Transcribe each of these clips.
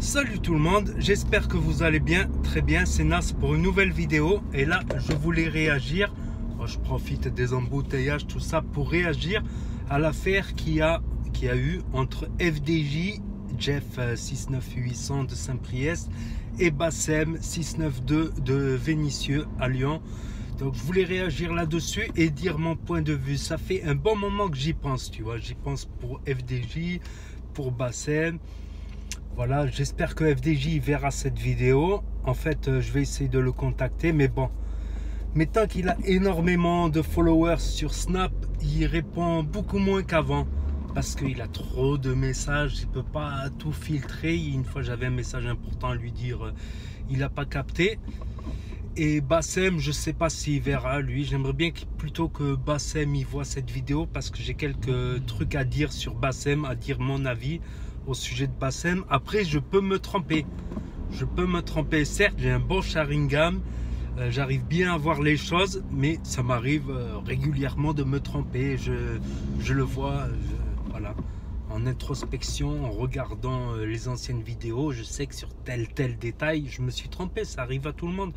Salut tout le monde, j'espère que vous allez bien, très bien, c'est Nas pour une nouvelle vidéo. Et là, je voulais réagir, je profite des embouteillages, tout ça, pour réagir à l'affaire qu'il y a eu entre FDJ, Jeff 69800 de Saint-Priest, et Bassem 692 de Vénissieux à Lyon. Donc je voulais réagir là-dessus et dire mon point de vue. Ça fait un bon moment que j'y pense, tu vois. J'y pense pour FDJ, pour Bassem. Voilà, j'espère que FDJ verra cette vidéo. En fait, je vais essayer de le contacter, mais bon. Mais tant qu'il a énormément de followers sur Snap, il répond beaucoup moins qu'avant. Parce qu'il a trop de messages, il ne peut pas tout filtrer. Une fois, j'avais un message important à lui dire, il n'a pas capté. Et Bassem, je ne sais pas s'il verra, lui. J'aimerais bien plutôt que Bassem y voit cette vidéo, parce que j'ai quelques trucs à dire sur Bassem, à dire mon avis au sujet de Bassem. Après, je peux me tromper. Je peux me tromper. Certes, j'ai un bon Sharingan. J'arrive bien à voir les choses, mais ça m'arrive régulièrement de me tromper. Je le vois, voilà. En introspection, en regardant les anciennes vidéos, je sais que sur tel détail, je me suis trompé. Ça arrive à tout le monde.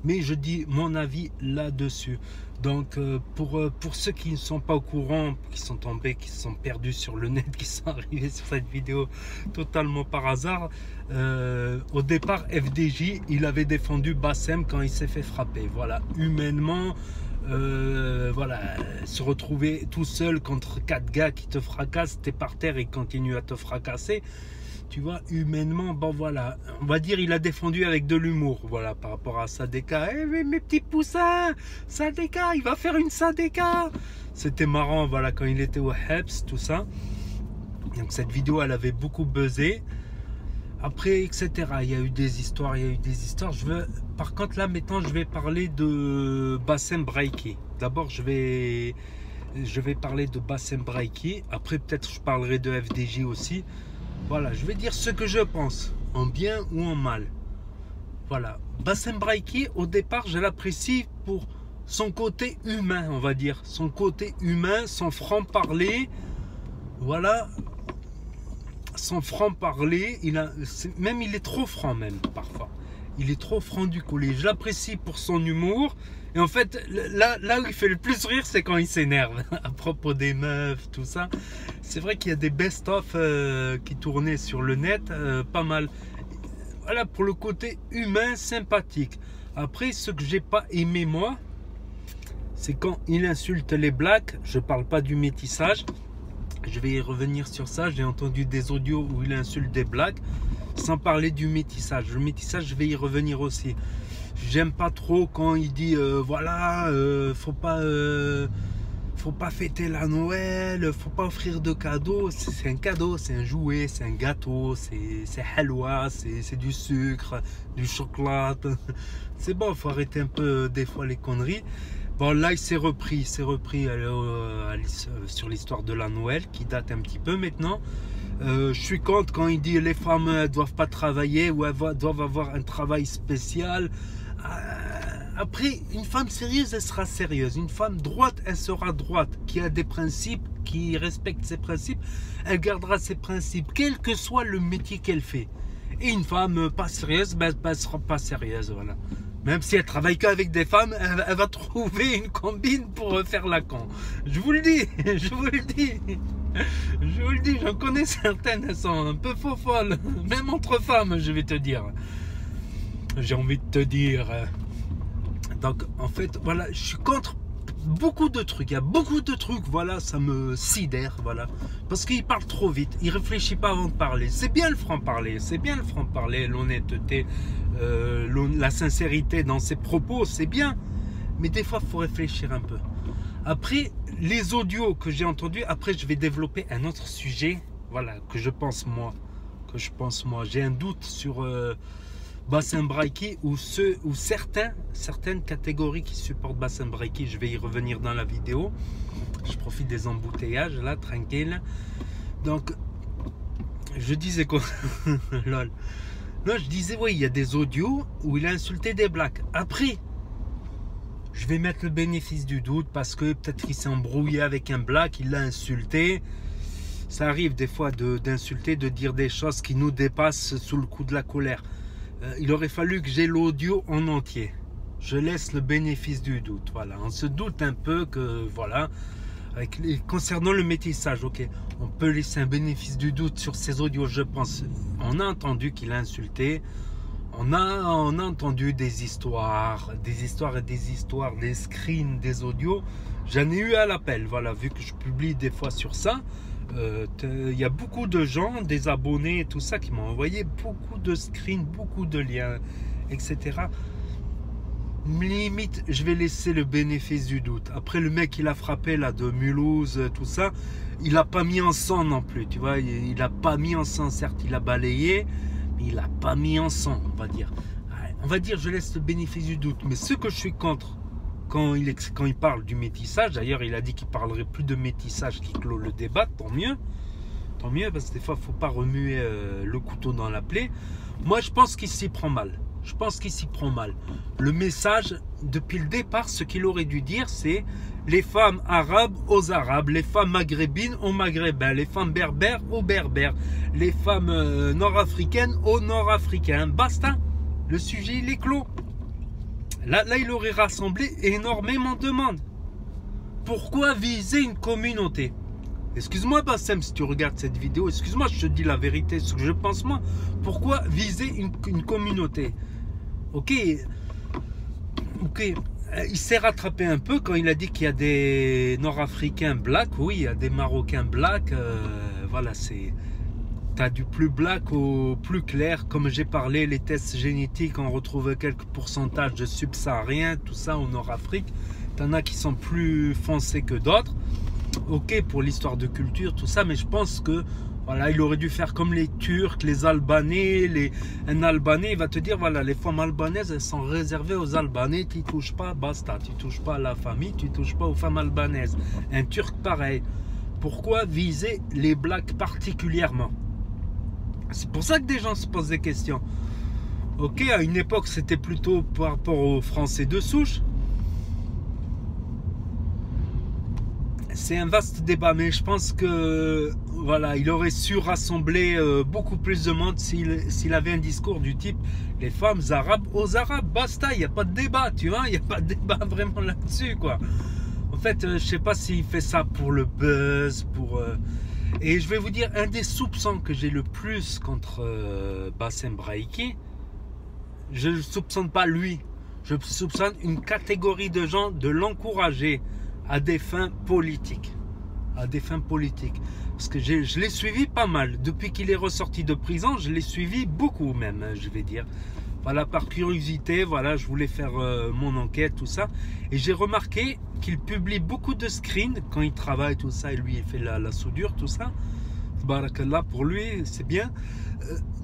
Mais je dis mon avis là-dessus. Donc pour ceux qui ne sont pas au courant, qui sont tombés, qui se sont perdus sur le net, qui sont arrivés sur cette vidéo totalement par hasard, au départ FDJ, il avait défendu Bassem quand il s'est fait frapper. Voilà, humainement, voilà, se retrouver tout seul contre 4 gars qui te fracassent, t'es par terre et continuent à te fracasser. Tu vois, humainement, bon voilà, on va dire il a défendu avec de l'humour, voilà, par rapport à Sadeka. Eh mais mes petits poussins, Sadeka, il va faire une Sadeka. C'était marrant, voilà, quand il était au Heps, tout ça. Donc cette vidéo, elle avait beaucoup buzzé. Après, etc. Il y a eu des histoires, Par contre, là, maintenant, je vais parler de Bassem Braiki. D'abord, je vais parler de Bassem Braiki. Après, peut-être, je parlerai de FDJ aussi. Voilà, je vais dire ce que je pense, en bien ou en mal. Voilà, Bassem Braiki, au départ, je l'apprécie pour son côté humain, on va dire. Son côté humain, son franc-parler. Voilà, son franc-parler. Il est trop franc même, parfois. Il est trop franc du collier. Je l'apprécie pour son humour. Et en fait, là où il fait le plus rire, c'est quand il s'énerve. À propos des meufs, tout ça. C'est vrai qu'il y a des best-of qui tournaient sur le net, pas mal. Voilà, pour le côté humain, sympathique. Après, ce que j'ai pas aimé, moi, c'est quand il insulte les blacks. Je parle pas du métissage. Je vais y revenir sur ça. J'ai entendu des audios où il insulte des blacks, sans parler du métissage. Le métissage, je vais y revenir aussi. J'aime pas trop quand il dit voilà, faut pas fêter la Noël, faut pas offrir de cadeaux. C'est un cadeau, c'est un jouet, c'est un gâteau, c'est halwa, c'est du sucre, du chocolat. C'est bon, faut arrêter un peu des fois les conneries. Bon, là il s'est repris sur l'histoire de la Noël qui date un petit peu maintenant. Je suis contre quand il dit les femmes ne doivent pas travailler ou elles doivent avoir un travail spécial. Après, une femme sérieuse, elle sera sérieuse. Une femme droite, elle sera droite. Qui a des principes, qui respecte ses principes, elle gardera ses principes, quel que soit le métier qu'elle fait. Et une femme pas sérieuse, ben, elle sera pas sérieuse, voilà. Même si elle travaille qu'avec des femmes, elle va trouver une combine pour faire la con. Je vous le dis, je vous le dis. Je vous le dis, j'en connais certaines, elles sont un peu faux folles. Même entre femmes, je vais te dire. J'ai envie de te dire. Donc, en fait, voilà, je suis contre beaucoup de trucs. Il y a beaucoup de trucs, voilà, ça me sidère, voilà. Parce qu'il parle trop vite, il réfléchit pas avant de parler. C'est bien le franc-parler, c'est bien le franc-parler, l'honnêteté, la sincérité dans ses propos, c'est bien. Mais des fois, il faut réfléchir un peu. Après, les audios que j'ai entendus, après, je vais développer un autre sujet, voilà, que je pense moi. J'ai un doute sur Bassem Braiki ou certaines catégories qui supportent Bassem Braiki. Je vais y revenir dans la vidéo. Je profite des embouteillages là, tranquille. Donc, je disais quoi? Lol. Non, je disais, oui, il y a des audios où il a insulté des blacks. Après, je vais mettre le bénéfice du doute parce que peut-être qu'il s'est embrouillé avec un black, il l'a insulté. ça arrive des fois d'insulter, de dire des choses qui nous dépassent sous le coup de la colère. Il aurait fallu que j'ai l'audio en entier. Je laisse le bénéfice du doute. Voilà, on se doute un peu que voilà. Concernant le métissage, ok, on peut laisser un bénéfice du doute sur ces audios, je pense. On a entendu qu'il a insulté. On a entendu des histoires, des screens, des audios. J'en ai eu à l'appel, voilà, vu que je publie des fois sur ça. Il y a beaucoup de gens, des abonnés et tout ça, qui m'ont envoyé beaucoup de screens, beaucoup de liens, etc. Limite, je vais laisser le bénéfice du doute. Après, le mec, il a frappé là de Mulhouse, tout ça, il n'a pas mis en sang non plus, tu vois. Il n'a pas mis en sang, certes, il a balayé, mais il n'a pas mis en sang, on va dire. On va dire, je laisse le bénéfice du doute. Mais ce que je suis contre, quand il parle du métissage, d'ailleurs, il a dit qu'il parlerait plus de métissage, qui clôt le débat, tant mieux. Tant mieux, parce que des fois, il ne faut pas remuer le couteau dans la plaie. Moi, je pense qu'il s'y prend mal. Je pense qu'il s'y prend mal. Le message, depuis le départ, ce qu'il aurait dû dire, c'est les femmes arabes aux arabes, les femmes maghrébines aux maghrébins, les femmes berbères aux berbères, les femmes nord-africaines aux nord-africains. Basta. Le sujet, il est clos. Là, il aurait rassemblé énormément de monde. Pourquoi viser une communauté? Excuse-moi Bassem si tu regardes cette vidéo, excuse-moi, je te dis la vérité, ce que je pense moi. Pourquoi viser une communauté? Ok, il s'est rattrapé un peu quand il a dit qu'il y a des Nord-Africains black. Oui, il y a des Marocains black. Voilà, t'as du plus black au plus clair. Comme j'ai parlé, les tests génétiques, on retrouve quelques pourcentages de subsahariens, tout ça au Nord-Afrique. T'en as qui sont plus foncés que d'autres. Ok, pour l'histoire de culture, tout ça, mais je pense que voilà, il aurait dû faire comme les Turcs, les Albanais. Un Albanais, il va te dire, voilà, les femmes albanaises, elles sont réservées aux Albanais, tu ne touches pas, basta, tu ne touches pas à la famille, tu ne touches pas aux femmes albanaises. Un Turc, pareil. Pourquoi viser les blacks particulièrement? C'est pour ça que des gens se posent des questions. Ok, à une époque, c'était plutôt par rapport aux Français de souche. C'est un vaste débat, mais je pense que voilà, il aurait su rassembler beaucoup plus de monde s'il avait un discours du type les femmes arabes aux arabes, basta, il n'y a pas de débat, tu vois, il n'y a pas de débat vraiment là-dessus, quoi. En fait, je sais pas s'il fait ça pour le buzz, et je vais vous dire, un des soupçons que j'ai le plus contre Bassem Braïki, je ne soupçonne pas lui, je soupçonne une catégorie de gens de l'encourager à des fins politiques. À des fins politiques. Parce que je l'ai suivi pas mal. Depuis qu'il est ressorti de prison, je l'ai suivi beaucoup même, je vais dire. Voilà, par curiosité, voilà, je voulais faire mon enquête, tout ça. Et j'ai remarqué qu'il publie beaucoup de screens quand il travaille, tout ça. Et lui, il fait la soudure, tout ça. Barakallah, pour lui, c'est bien.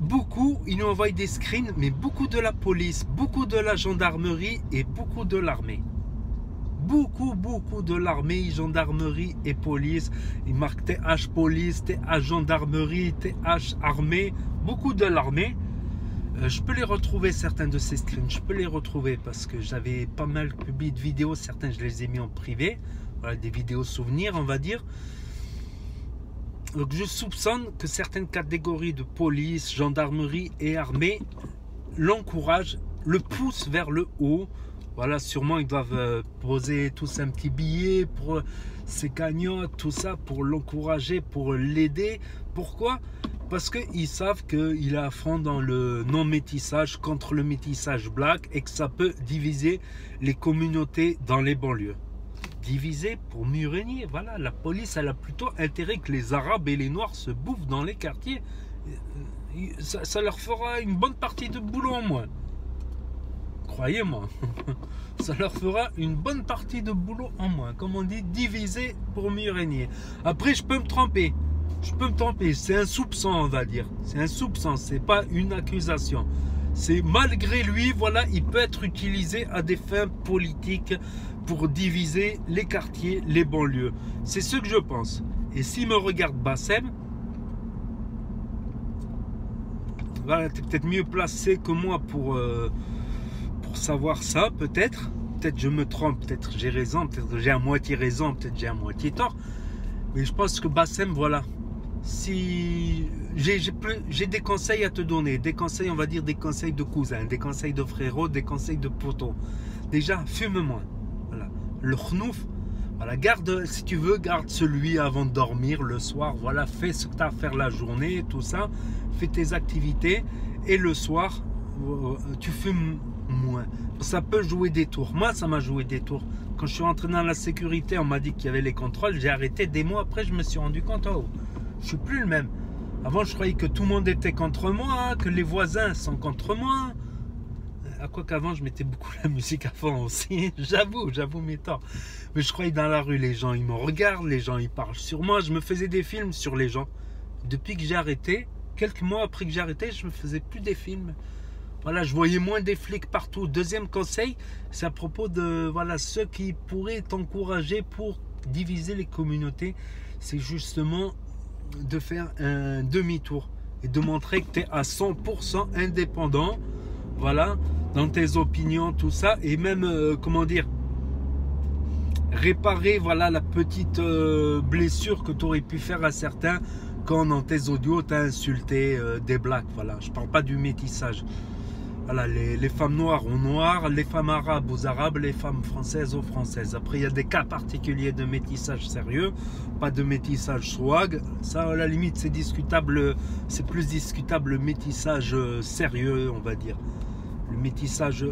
Beaucoup, il nous envoie des screens, mais beaucoup de la police, beaucoup de la gendarmerie et beaucoup de l'armée. Beaucoup de l'armée, gendarmerie et police. Il marque TH police, TH gendarmerie, TH armée. Beaucoup de l'armée. Je peux les retrouver, certains de ces screens. Je peux les retrouver parce que j'avais pas mal publié de vidéos. Certains, je les ai mis en privé. Voilà, des vidéos souvenirs, on va dire. Donc, je soupçonne que certaines catégories de police, gendarmerie et armée l'encouragent, le poussent vers le haut. Voilà, sûrement ils doivent poser tous un petit billet pour ses cagnottes, tout ça, pour l'encourager, pour l'aider. Pourquoi? Parce qu'ils savent qu'il est à fond dans le non-métissage, contre le métissage black, et que ça peut diviser les communautés dans les banlieues. Diviser pour mieux régner. Voilà, la police, elle a plutôt intérêt que les Arabes et les Noirs se bouffent dans les quartiers. Ça leur fera une bonne partie de boulot en moins. Croyez-moi, ça leur fera une bonne partie de boulot en moins. Comme on dit, diviser pour mieux régner. Après, je peux me tromper. C'est un soupçon, on va dire. C'est un soupçon, c'est pas une accusation. C'est malgré lui, voilà, il peut être utilisé à des fins politiques pour diviser les quartiers, les banlieues. C'est ce que je pense. Et s'il me regarde Bassem, voilà, tu es peut-être mieux placé que moi pour savoir ça, peut-être je me trompe, peut-être j'ai raison, peut-être j'ai à moitié raison, peut-être j'ai à moitié tort, mais je pense que Bassem, voilà, si j'ai des conseils à te donner, des conseils, on va dire des conseils de cousin, des conseils de frérot, des conseils de poteau. Déjà, fume moins. Voilà. Le khnouf, voilà, garde, si tu veux, garde celui avant de dormir le soir. Voilà, fais ce que tu as à faire la journée, tout ça. Fais tes activités et le soir, tu fumes moins. Ça peut jouer des tours. Moi, ça m'a joué des tours. Quand je suis rentré dans la sécurité, on m'a dit qu'il y avait les contrôles. J'ai arrêté. Des mois après, je me suis rendu compte, oh, je suis plus le même. Avant, je croyais que tout le monde était contre moi, que les voisins sont contre moi. À quoi qu'avant, je mettais beaucoup la musique à fond aussi. J'avoue mes torts. Mais je croyais dans la rue, les gens, ils me regardent, les gens, ils parlent sur moi. Je me faisais des films sur les gens. Depuis que j'ai arrêté, quelques mois après que j'ai arrêté, je me faisais plus des films. Voilà, je voyais moins des flics partout. Deuxième conseil, c'est à propos de voilà, ceux qui pourraient t'encourager pour diviser les communautés. C'est justement de faire un demi-tour et de montrer que tu es à 100% indépendant. Voilà, dans tes opinions, tout ça. Et même, comment dire, réparer voilà, la petite blessure que tu aurais pu faire à certains quand dans tes audios tu as insulté des blacks. Voilà, je parle pas du métissage. Voilà, les femmes noires aux noirs, les femmes arabes aux arabes, les femmes françaises aux françaises. Après, il y a des cas particuliers de métissage sérieux, pas de métissage swag. Ça, à la limite, c'est discutable. C'est plus discutable le métissage sérieux, on va dire. Le métissage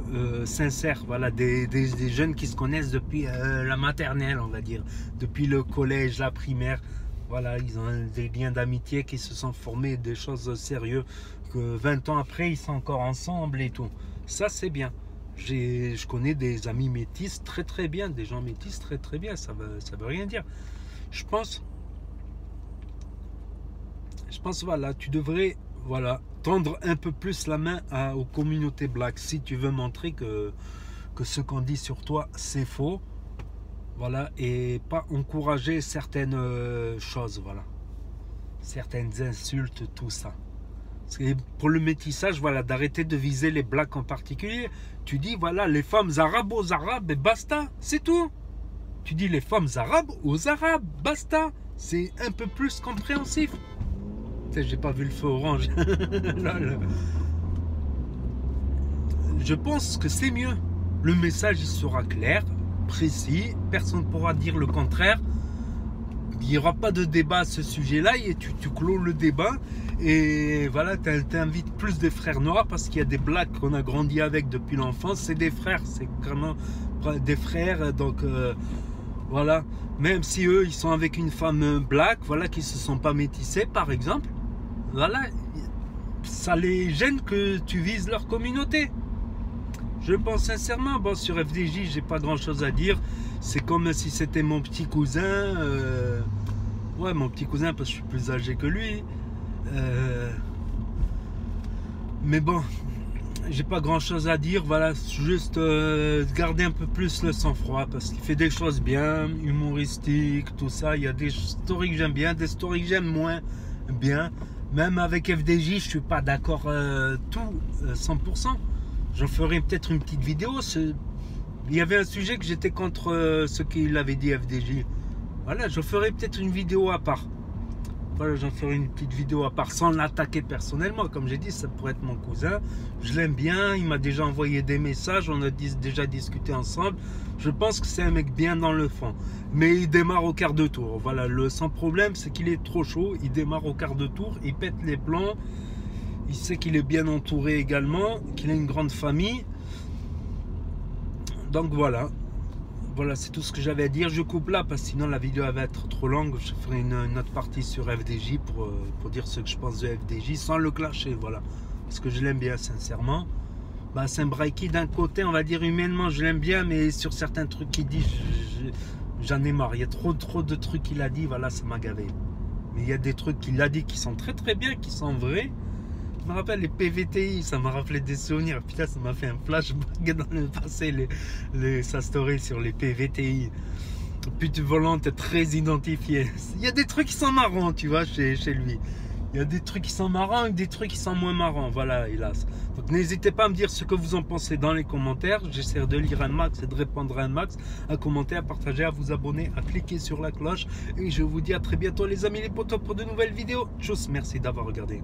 sincère, voilà, des jeunes qui se connaissent depuis la maternelle, on va dire, depuis le collège, la primaire. Voilà, ils ont des liens d'amitié qui se sont formés, des choses sérieuses, que 20 ans après, ils sont encore ensemble et tout. Ça, c'est bien. Je connais des amis métis très bien, des gens métis très bien, ça veut rien dire. Je pense, voilà, tu devrais, voilà, tendre un peu plus la main aux communautés black si tu veux montrer que ce qu'on dit sur toi, c'est faux. Voilà, et pas encourager certaines choses, voilà. Certaines insultes, tout ça. Et pour le métissage, voilà, d'arrêter de viser les blacks en particulier. Tu dis, voilà, les femmes arabes aux arabes, et basta, c'est tout. Tu dis les femmes arabes aux arabes, basta. C'est un peu plus compréhensif. J'ai pas vu le feu orange. Je pense que c'est mieux. Le message il sera clair, précis, personne ne pourra dire le contraire. Il n'y aura pas de débat à ce sujet-là et tu clôt le débat. Et voilà, tu invites plus des frères noirs parce qu'il y a des blacks qu'on a grandi avec depuis l'enfance. C'est des frères, c'est vraiment des frères. Donc voilà, même si eux ils sont avec une femme black, voilà, qui ne se sont pas métissés par exemple, voilà, ça les gêne que tu vises leur communauté. Je pense sincèrement, bon, sur FDJ, j'ai pas grand chose à dire. C'est comme si c'était mon petit cousin. Ouais, mon petit cousin, parce que je suis plus âgé que lui. Mais bon, j'ai pas grand chose à dire. Voilà, juste garder un peu plus le sang-froid parce qu'il fait des choses bien, humoristiques, tout ça. Il y a des stories que j'aime bien, des stories que j'aime moins bien. Même avec FDJ, je suis pas d'accord tout 100%. J'en ferai peut-être une petite vidéo. Il y avait un sujet que j'étais contre ce qu'il avait dit FDJ. Voilà, je ferai peut-être une vidéo à part. Voilà, j'en ferai une petite vidéo à part sans l'attaquer personnellement. Comme j'ai dit, ça pourrait être mon cousin. Je l'aime bien. Il m'a déjà envoyé des messages. On a déjà discuté ensemble. Je pense que c'est un mec bien dans le fond. Mais il démarre au quart de tour. Voilà, sans problème, c'est qu'il est trop chaud. Il démarre au quart de tour. Il pète les plombs. Il sait qu'il est bien entouré également, qu'il a une grande famille. Donc voilà. Voilà, c'est tout ce que j'avais à dire. Je coupe là parce que sinon la vidéo va être trop longue. Je ferai une autre partie sur FDJ pour dire ce que je pense de FDJ sans le clasher. Voilà. Parce que je l'aime bien, sincèrement. Bah, c'est un breaky d'un côté, on va dire humainement, je l'aime bien. Mais sur certains trucs qu'il dit, j'en ai marre. Il y a trop de trucs qu'il a dit. Voilà, ça m'a gavé. Mais il y a des trucs qu'il a dit qui sont très bien, qui sont vrais. Je me rappelle les PVTI, ça m'a rappelé des souvenirs. Putain, ça m'a fait un flashback dans le passé, sa story sur les PVTI. Pute volante très identifiée. Il y a des trucs qui sont marrants, tu vois, chez lui. Il y a des trucs qui sont marrants et des trucs qui sont moins marrants. Voilà, hélas. Donc n'hésitez pas à me dire ce que vous en pensez dans les commentaires. J'essaie de lire un max et de répondre à un max. À commenter, à partager, à vous abonner, à cliquer sur la cloche. Et je vous dis à très bientôt les amis les potos pour de nouvelles vidéos. Tchuss, merci d'avoir regardé.